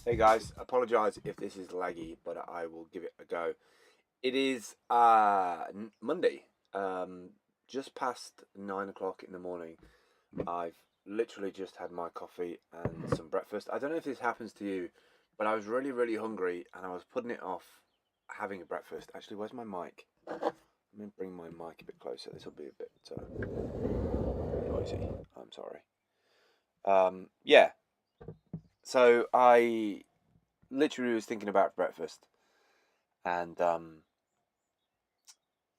Hey guys, apologise if this is laggy, but I will give it a go. It is Monday, just past 9 o'clock in the morning. I've literally just had my coffee and some breakfast. I don't know if this happens to you, but I was really, really hungry and I was putting it off having a breakfast. Actually, where's my mic? Let me bring my mic a bit closer. This will be a bit noisy. I'm sorry. Yeah, so I literally was thinking about breakfast and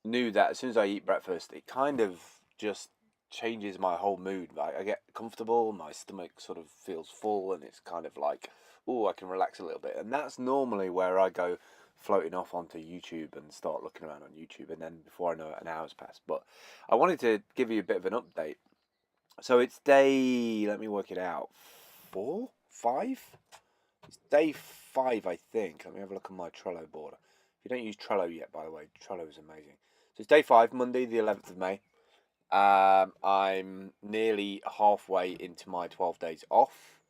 knew that as soon as I eat breakfast, it kind of just changes my whole mood. Like I get comfortable, my stomach sort of feels full, and it's kind of like, oh, I can relax a little bit. And that's normally where I go floating off onto YouTube and start looking around on YouTube. And then before I know it, an hour's passed. But I wanted to give you a bit of an update. So it's day, let me work it out, 4, 5? It's day 5, I think. Let me have a look at my Trello board. If you don't use Trello yet, by the way, Trello is amazing. So it's day 5, Monday, the 11th of May. I'm nearly halfway into my 12 days off.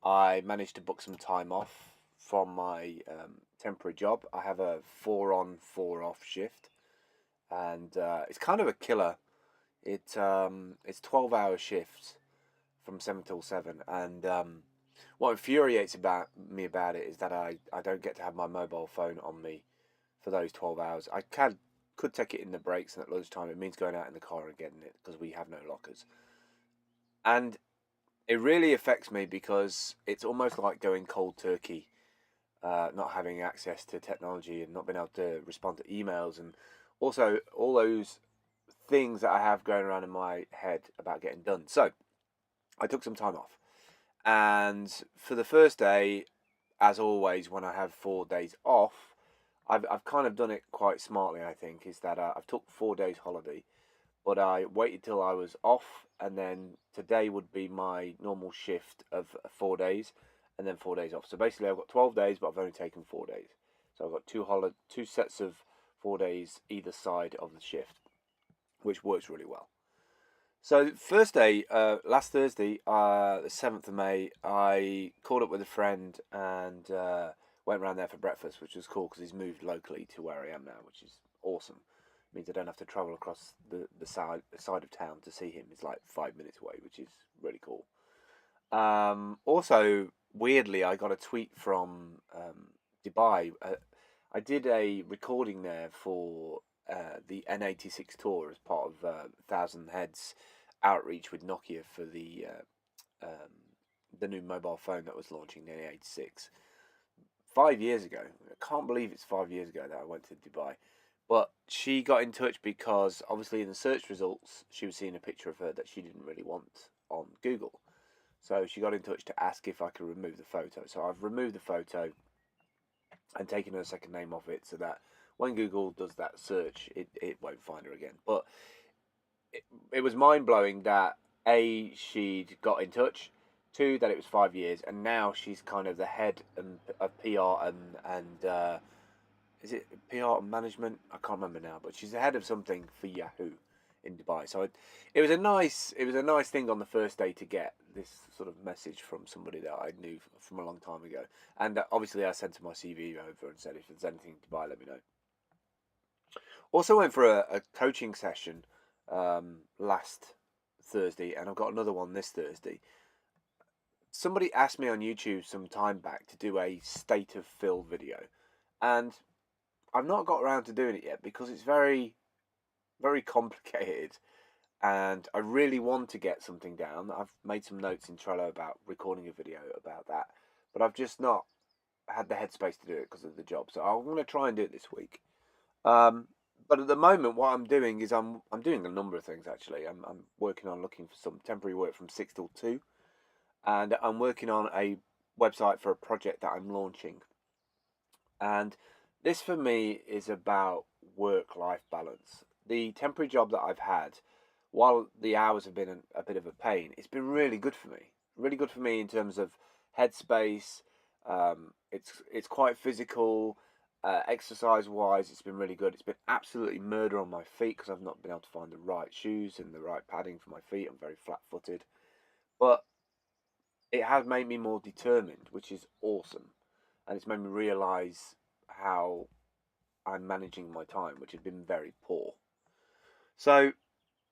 I managed to book some time off from my temporary job. I have a 4 on, 4 off shift, and it's kind of a killer. It's 12-hour shifts from 7 till 7, and what infuriates me about it is that I don't get to have my mobile phone on me for those 12 hours. I could take it in the breaks and at lunchtime. It means going out in the car and getting it because we have no lockers. And it really affects me because it's almost like going cold turkey, not having access to technology and not being able to respond to emails, and also all those things that I have going around in my head about getting done. So I took some time off. And for the first day, as always, when I have 4 days off, I've kind of done it quite smartly, I think, is that I've took 4 days holiday, but I waited till I was off, and then today would be my normal shift of 4 days, and then 4 days off. So basically, I've got 12 days, but I've only taken 4 days. So I've got two sets of 4 days either side of the shift, which works really well. So first day, last Thursday, the 7th of May, I caught up with a friend and went around there for breakfast, which was cool because he's moved locally to where I am now, which is awesome. It means I don't have to travel across the side of town to see him. It's like 5 minutes away, which is really cool. Also, weirdly, I got a tweet from Dubai. I did a recording there for the N86 tour as part of Thousand Heads outreach with Nokia for the new mobile phone that was launching, the N86. 5 years ago, I can't believe it's 5 years ago that I went to Dubai. But she got in touch because obviously in the search results she was seeing a picture of her that she didn't really want on Google. So she got in touch to ask if I could remove the photo. So I've removed the photo and taken her second name off it so that when Google does that search, it won't find her again. But it was mind blowing that A, she'd got in touch, two, that it was 5 years, and now she's kind of the head of PR and is it PR and management? I can't remember now, but she's the head of something for Yahoo in Dubai. So it was a nice thing on the first day to get this sort of message from somebody that I knew from a long time ago. And obviously I sent her my CV over and said if there's anything in Dubai, let me know. Also went for a coaching session last Thursday, and I've got another one this Thursday. Somebody asked me on YouTube some time back to do a state of Phil video, and I've not got around to doing it yet because it's very, very complicated, and I really want to get something down. I've made some notes in Trello about recording a video about that, but I've just not had the headspace to do it because of the job. So I'm going to try and do it this week. But at the moment, what I'm doing is I'm doing a number of things actually. I'm working on looking for some temporary work from 6 till 2, and I'm working on a website for a project that I'm launching. And this for me is about work-life balance. The temporary job that I've had, while the hours have been a bit of a pain, it's been really good for me. Really good for me in terms of headspace. It's quite physical. Exercise-wise, it's been really good. It's been absolutely murder on my feet because I've not been able to find the right shoes and the right padding for my feet. I'm very flat-footed. But it has made me more determined, which is awesome, and it's made me realise how I'm managing my time, which had been very poor. So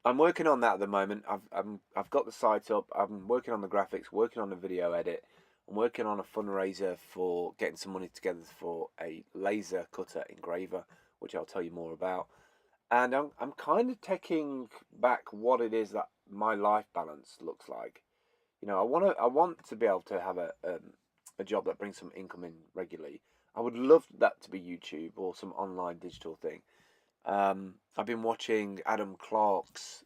I'm working on that at the moment. I've got the site up. I'm working on the graphics, working on the video edit. I'm working on a fundraiser for getting some money together for a laser cutter engraver, which I'll tell you more about. And I'm kind of taking back what it is that my life balance looks like. You know, I want to be able to have a job that brings some income in regularly. I would love that to be YouTube or some online digital thing. I've been watching Adam Clark's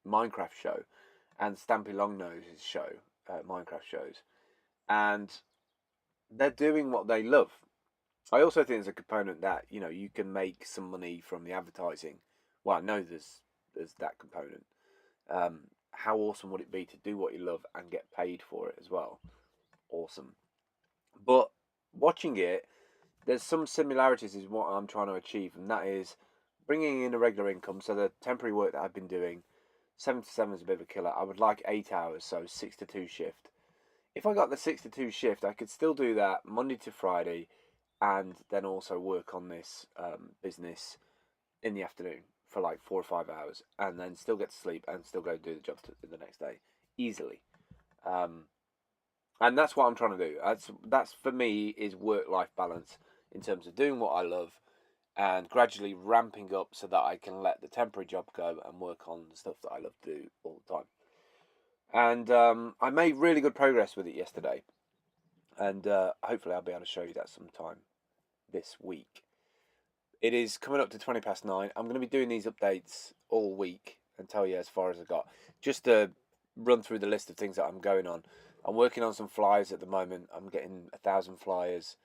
Minecraft show and Stampy Longnose's show, Minecraft shows, and they're doing what they love. I also think there's a component that you can make some money from the advertising. Well, I know there's that component. How awesome would it be to do what you love and get paid for it as well? Awesome. But watching it, there's some similarities is what I'm trying to achieve, and that is bringing in a regular income. So the temporary work that I've been doing, 7 to 7 is a bit of a killer. I would like 8 hours, so 6 to 2 shift. If I got the 6 to 2 shift, I could still do that Monday to Friday, and then also work on this business in the afternoon for like 4 or 5 hours, and then still get to sleep and still go do the job the next day easily. Um, and that's what I'm trying to do. That's for me is work-life balance in terms of doing what I love and gradually ramping up so that I can let the temporary job go and work on the stuff that I love to do all the time. And I made really good progress with it yesterday, and hopefully I'll be able to show you that sometime this week. It is coming up to 20 past 9. I'm going to be doing these updates all week and tell you as far as I got. Just to run through the list of things that I'm going on. I'm working on some flyers at the moment. I'm getting 1,000 flyers.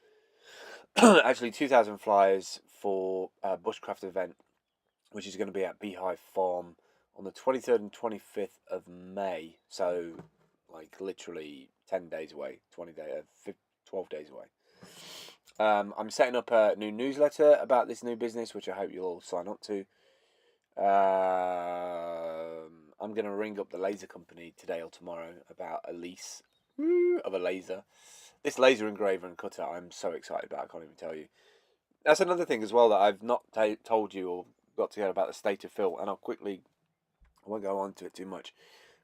Actually, 2,000 flyers for a bushcraft event, which is going to be at Beehive Farm on the 23rd and 25th of May. So, like, literally 10 days away, 12 days away. I'm setting up a new newsletter about this new business, which I hope you'll all sign up to. I'm going to ring up the laser company today or tomorrow about a lease of a laser. This laser engraver and cutter, I'm so excited about. I can't even tell you. That's another thing as well that I've not told you or got to hear about the state of Phil, and I won't go on to it too much.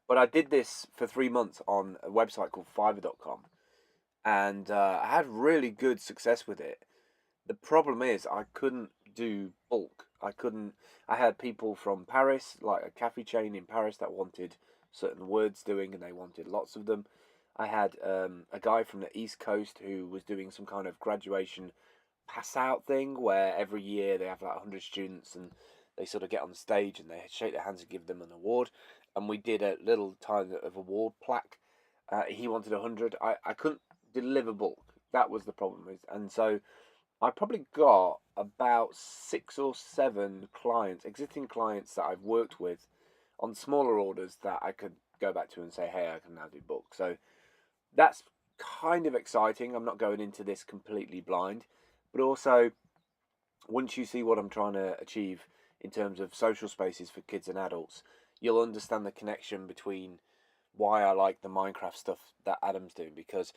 But I did this for 3 months on a website called Fiverr.com, and I had really good success with it. The problem is I couldn't do bulk. I had people from Paris, like a cafe chain in Paris, that wanted certain words doing, and they wanted lots of them. I had a guy from the East Coast who was doing some kind of graduation pass out thing where every year they have like 100 students and they sort of get on stage and they shake their hands and give them an award. And we did a little tiny of award plaque. He wanted 100. I couldn't deliver bulk. That was the problem. And so I probably got about 6 or 7 clients, existing clients that I've worked with on smaller orders that I could go back to and say, hey, I can now do bulk. So that's kind of exciting. I'm not going into this completely blind, but also once you see what I'm trying to achieve in terms of social spaces for kids and adults, you'll understand the connection between why I like the Minecraft stuff that Adam's doing, because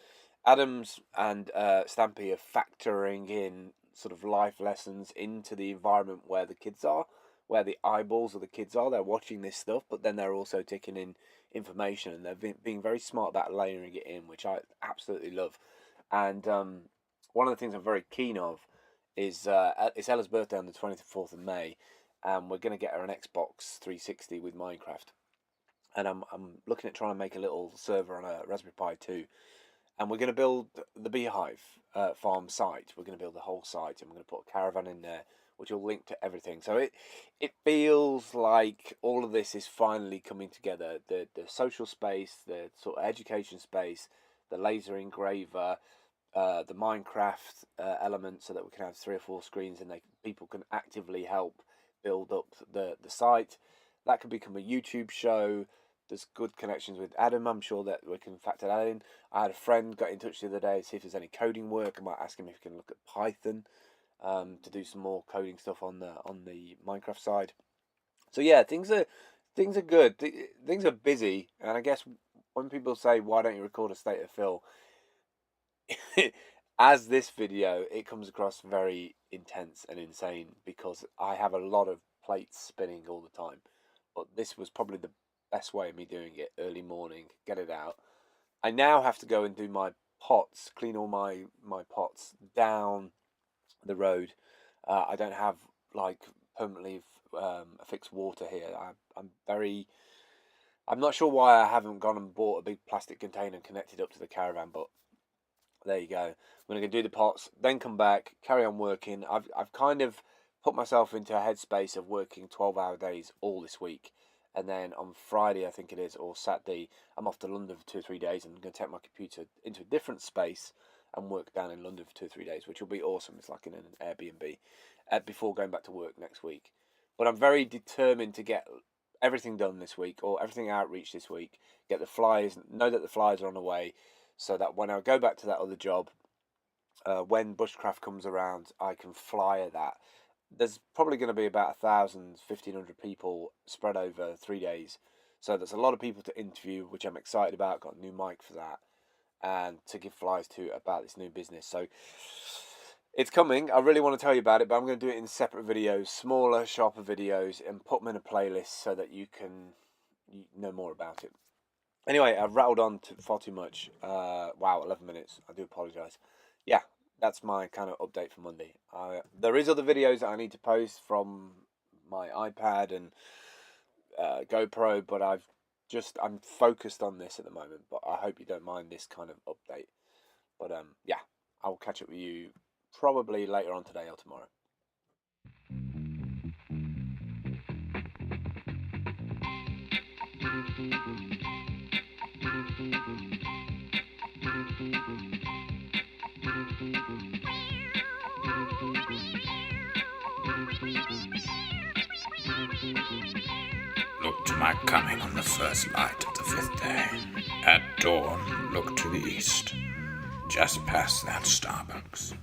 Adams and Stampy are factoring in sort of life lessons into the environment where the kids are, where the eyeballs of the kids are. They're watching this stuff, but then they're also taking in information, and they're being very smart about layering it in, which I absolutely love. And one of the things I'm very keen of is it's Ella's birthday on the 24th of May, and we're going to get her an Xbox 360 with Minecraft. And I'm looking at trying to make a little server on a Raspberry Pi 2, and we're going to build the Beehive farm site. We're going to build the whole site, and we're going to put a caravan in there, which will link to everything. So it feels like all of this is finally coming together. The social space, the sort of education space, the laser engraver, the Minecraft element, so that we can have 3 or 4 screens and people can actively help build up the site. That could become a YouTube show. There's good connections with Adam. I'm sure that we can factor that in. I had a friend got in touch the other day to see if there's any coding work. I might ask him if he can look at Python to do some more coding stuff on the Minecraft side. So yeah, things are good. Things are busy, and I guess when people say, why don't you record a state of fill? As this video, it comes across very intense and insane because I have a lot of plates spinning all the time. But this was probably the best way of me doing it. Early morning, get it out. I now have to go and do my pots, clean all my pots down the road. I don't have like permanently fixed water here. I'm not sure why I haven't gone and bought a big plastic container and connected up to the caravan, but there you go. I'm going to do the pots, then come back, carry on working. I've kind of put myself into a headspace of working 12-hour days all this week. And then on Friday, I think it is, or Saturday, I'm off to London for 2 or 3 days. And I'm going to take my computer into a different space and work down in London for 2 or 3 days, which will be awesome. It's like in an Airbnb before going back to work next week. But I'm very determined to get everything done this week, or everything outreach this week. Get the flyers, know that the flyers are on the way, so that when I go back to that other job, when Bushcraft comes around, I can flyer that. There's probably going to be about 1,000, 1,500 people spread over 3 days. So there's a lot of people to interview, which I'm excited about. Got a new mic for that, and to give flyers to about this new business. So it's coming. I really want to tell you about it, but I'm going to do it in separate videos, smaller, sharper videos, and put them in a playlist so that you can know more about it. Anyway, I've rattled on far too much. Wow, 11 minutes. I do apologise. Yeah, that's my kind of update for Monday. There is other videos that I need to post from my iPad and GoPro, but I'm focused on this at the moment. But I hope you don't mind this kind of update. But yeah, I will catch up with you probably later on today or tomorrow. Look to my coming on the first light of the 5th day. At dawn, look to the east, just past that Starbucks.